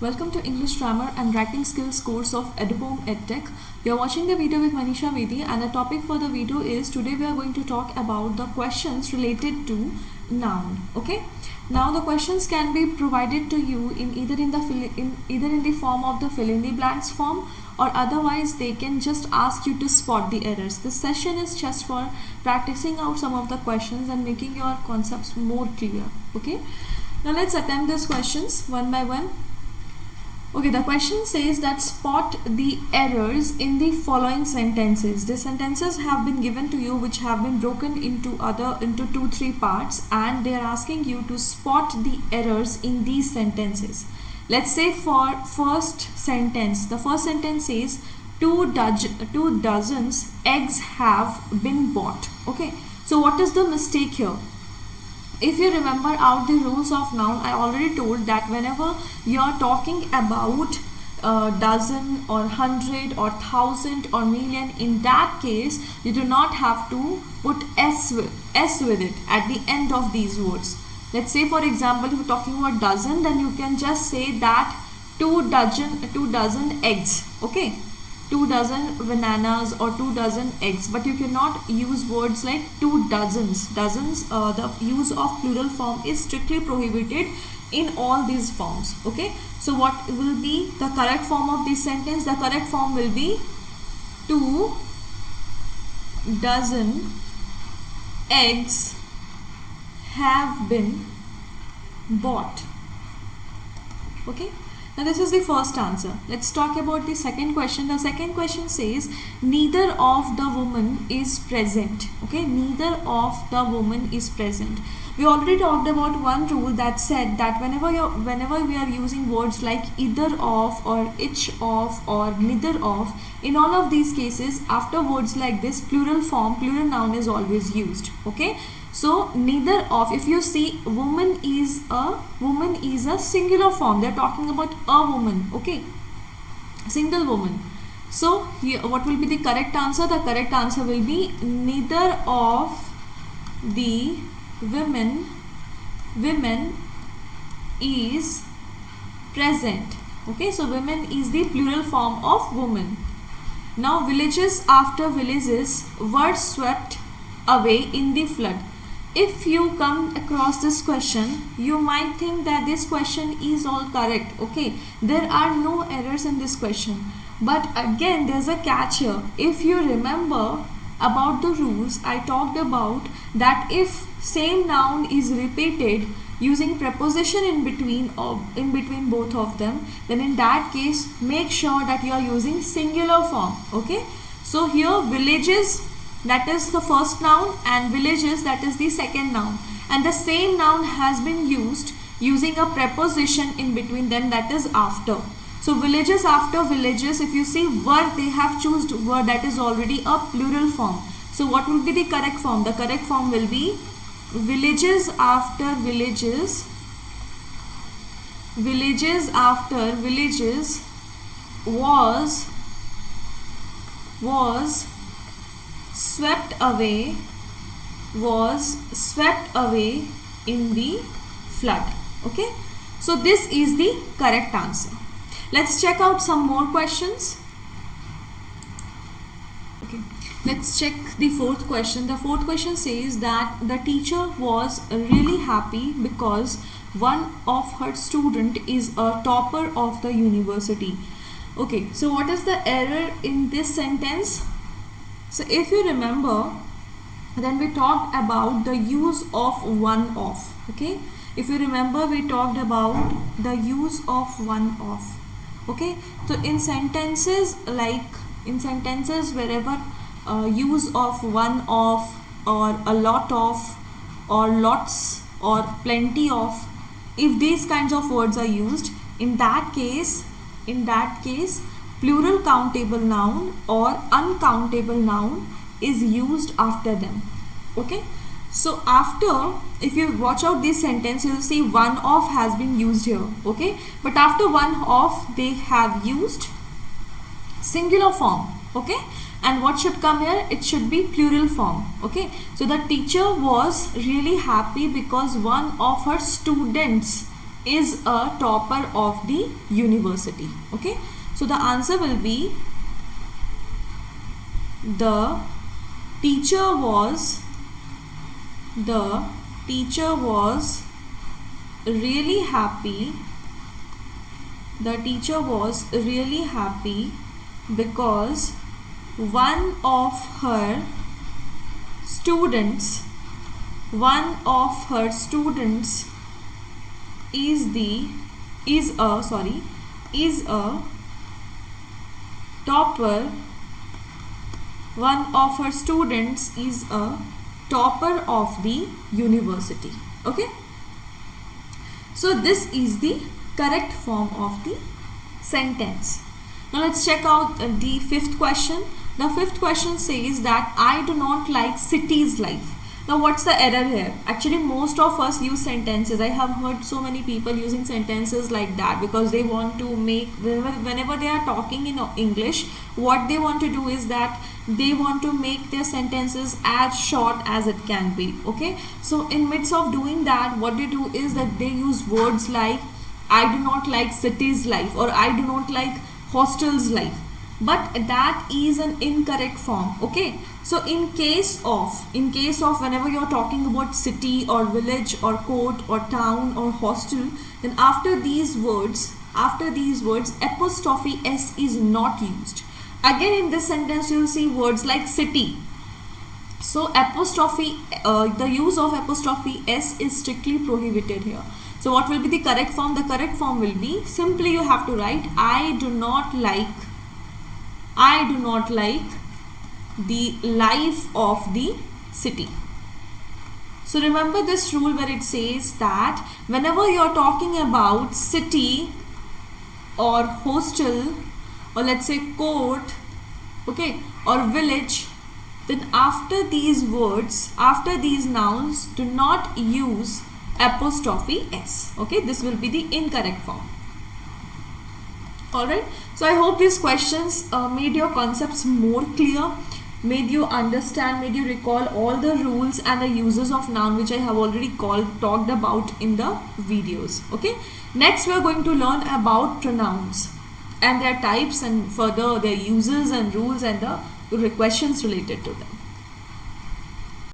Welcome to English Grammar and Writing Skills course of Edupome EdTech. You are watching the video with Manisha Vedi, and the topic for the video is today we are going to talk about the questions related to noun. Okay. Now the questions can be provided to you in either in the form of the fill in the blanks form, or otherwise they can just ask you to spot the errors. This session is just for practicing out some of the questions and making your concepts more clear. Okay. Now let's attempt these questions one by one. Okay, the question says that spot the errors in the following sentences. The sentences have been given to you which have been broken into 2-3 parts, and they are asking you to spot the errors in these sentences. Let's say for first sentence, the first sentence says two dozens eggs have been bought. Okay, so what is the mistake here? If you remember out the rules of noun, I already told that whenever you are talking about dozen or hundred or thousand or million, in that case you do not have to put s with it at the end of these words. Let's say for example, if you're talking about dozen, then you can just say that two dozen eggs. Okay, 2 dozen bananas or 2 dozen eggs, but you cannot use words like 2 dozens. The use of plural form is strictly prohibited in all these forms. Okay, so what will be the correct form of this sentence? The correct form will be 2 dozen eggs have been bought. Okay, now this is the first answer. Let's talk about the second question. The second question says neither of the woman is present. Okay, neither of the woman is present. We already talked about one rule that said that whenever we are using words like either of or each of or neither of, in all of these cases after words like this, plural noun is always used. Okay, so neither of, if you see woman is a singular form, they're talking about a woman. Okay, single woman. So here what will be the correct answer? The correct answer will be neither of the women is present. Okay, so women is the plural form of woman. Now villages after villages were swept away in the flood. If you come across this question, you might think that this question is all correct. Okay, there are no errors in this question, but again there's a catch here. If you remember about the rules, I talked about that if same noun is repeated using preposition in between both of them, then in that case make sure that you are using singular form. Okay, so here villages, that is the first noun, and villages, that is the second noun, and the same noun has been used using a preposition in between them, that is after. So villages after villages, if you see were, they have chosen were, that is already a plural form. So what will be the correct form? The correct form will be villages after villages, villages after villages was swept away in the flood. Okay, so this is the correct answer. Let's check out some more questions. Okay, let's check the fourth question. The fourth question says that the teacher was really happy because one of her student is a topper of the university. Okay, so what is the error in this sentence? So if you remember, then we talked about the use of one of. Okay, if you remember, we talked about the use of one of. Okay, so in sentences wherever use of one of or a lot of or lots or plenty of, if these kinds of words are used, in that case plural countable noun or uncountable noun is used after them. Okay, so after, if you watch out this sentence, you will see one of has been used here. Okay, but after one of they have used singular form. Okay, and what should come here? It should be plural form. Okay, so the teacher was really happy because one of her students is a topper of the university. Okay, so the answer will be the teacher was really happy. The teacher was really happy because one of her students is a topper. One of her students is a topper of the university. Okay, so this is the correct form of the sentence. Now let's check out the fifth question. The fifth question says that I do not like city's life. Now what's the error here? Actually most of us use sentences. I have heard so many people using sentences like that because they want to make, whenever they are talking in English, what they want to do is that they want to make their sentences as short as it can be. Okay, so in midst of doing that, what they do is that they use words like I do not like city's life or I do not like hostel's life, but that is an incorrect form. Okay, so in case of whenever you're talking about city or village or court or town or hostel, then after these words apostrophe s is not used. Again in this sentence you'll see words like city, so the use of apostrophe s is strictly prohibited here. So what will be the correct form? The correct form will be, simply you have to write I do not like the life of the city. So remember this rule where it says that whenever you are talking about city or hostel or let's say court, okay, or village, then after these words, after these nouns, do not use apostrophe s. Okay, this will be the incorrect form. Alright, so I hope these questions made your concepts more clear, made you understand, made you recall all the rules and the uses of noun which I have already talked about in the videos. Okay, next we are going to learn about pronouns and their types and further their uses and rules and the questions related to them.